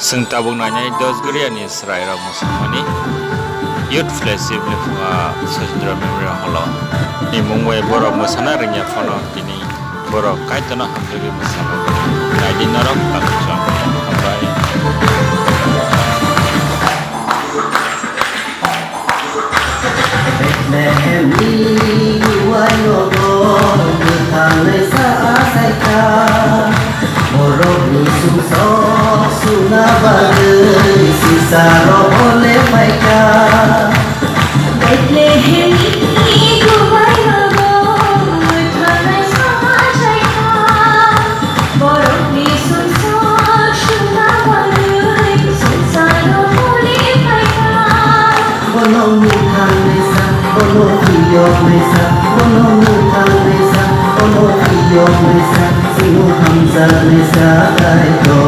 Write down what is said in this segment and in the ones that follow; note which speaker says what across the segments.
Speaker 1: Sing tabung nanya dos guriani serai ramu samani youth flexible funga sojindra memorial hall ni mungwe boro musana ringya fono kini boro kaitana hamduri musana naidi narok takcham ambai
Speaker 2: Betlehemi wayogo Butane sa asayka Borok ni sumso Sunabagay Sisaro ole paika
Speaker 3: Betlehemi wayogo Butane sa asayka Borok ni sumso Sunabagay Sisaro ole paika
Speaker 2: Bonong mukhang nesa Bono tiyok nesa Bono mukhang nesa Bono tiyok nesa Sino hamza nesa kaito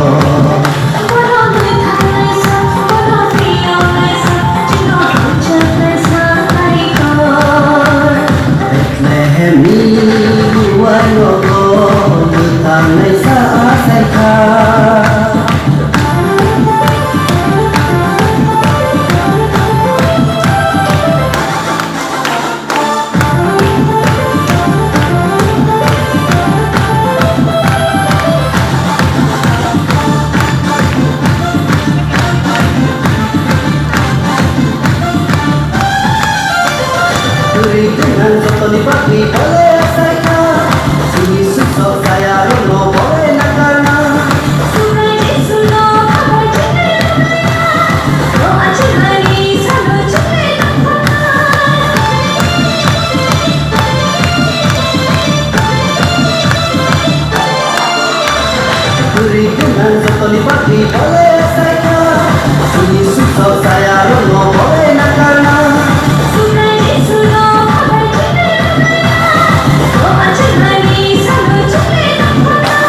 Speaker 2: Betlehemi wayogo Butang nesa asayka Dengan sotoni pagi boleh asayka Sini susah saya rono boleh nakarna
Speaker 3: Sungai Jesulo kabar cendera doa cendera selalu cendera
Speaker 2: Duri dengan sotoni pagi boleh asayka Sini susah saya rono boleh nakarna
Speaker 3: Sungai Jesulo kabar cendera doa cendera selalu cendera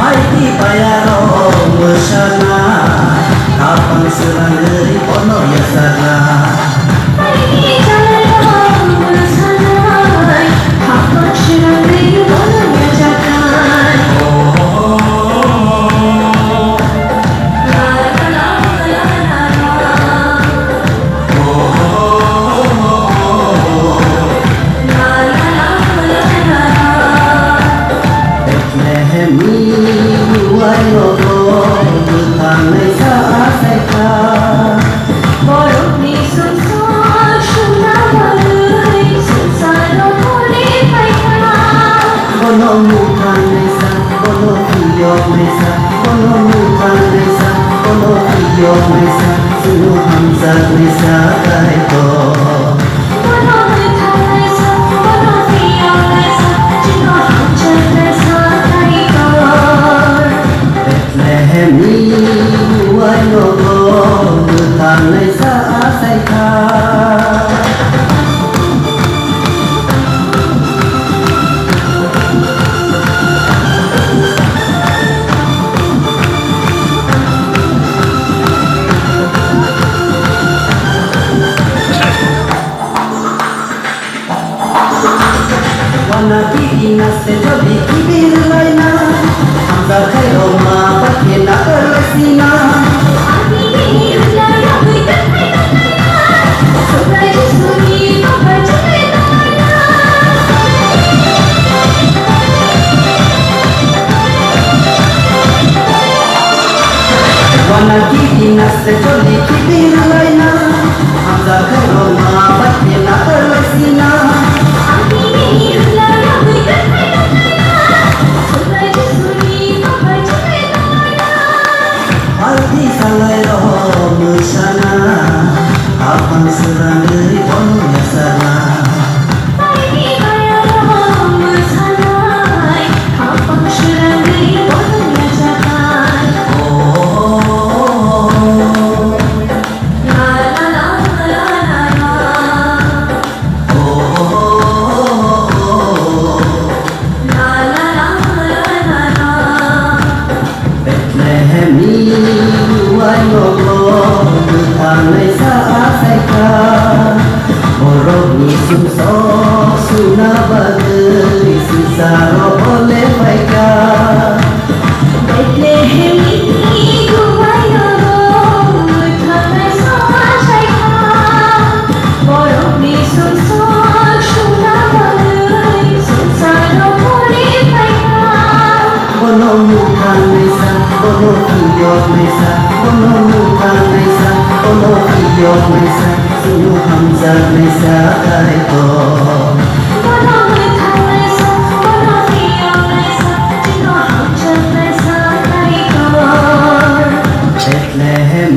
Speaker 2: Haiti bayaro mesana Kapang serang dari pono ya sana
Speaker 3: Ini jalan bersanai Hak syirang dari bolanya jalan La la la la la la La la la la la
Speaker 2: Betlehemi wayogo Butang nesa asayka
Speaker 3: Borok ni sumsol Sunabagay Sunsalo boleh paika
Speaker 2: Bono mukhang nesa Bono tiyok nesa Bono mukhang nesa Bono tiyok nesa Sino hamza nesa kaito
Speaker 3: Bono mentalai sa Bono tiolai sa Jino hamchandai sa Kaikor
Speaker 2: Betlehemi wayogo Butang nesa asayka Wanagi inaste jodi kibir laina Hamza khairo ma bakhe na karsina
Speaker 3: Ani ni ulai rabu dan paina Sungai Jesuni kabar cendera
Speaker 2: Wanagi inaste jodi kibir laina Hamza khairo ma bakhe na karsina
Speaker 3: Ani ni ulai rabu dan paina Sungai Jesuni kabar cendera
Speaker 2: Aldi salairo musana Apang serang dari pono ya sana
Speaker 3: Ini bayar bersanai Kapang syirang dari bolanya jalan La la la la la la La la la la la
Speaker 2: Betlehemi wayogo Butang nesa asayka Borok ni sumso Sunabagay Sisaro ole paika
Speaker 3: Betlehemi wayogo
Speaker 2: কোনো iyok may sa কোনো mukhang may sa কোনো iyok may sa sino hamza may sa kahit ko
Speaker 3: Bono mitha naisa, bono piyo naisa, chino hamcha naisa naiko.
Speaker 2: Bethlehem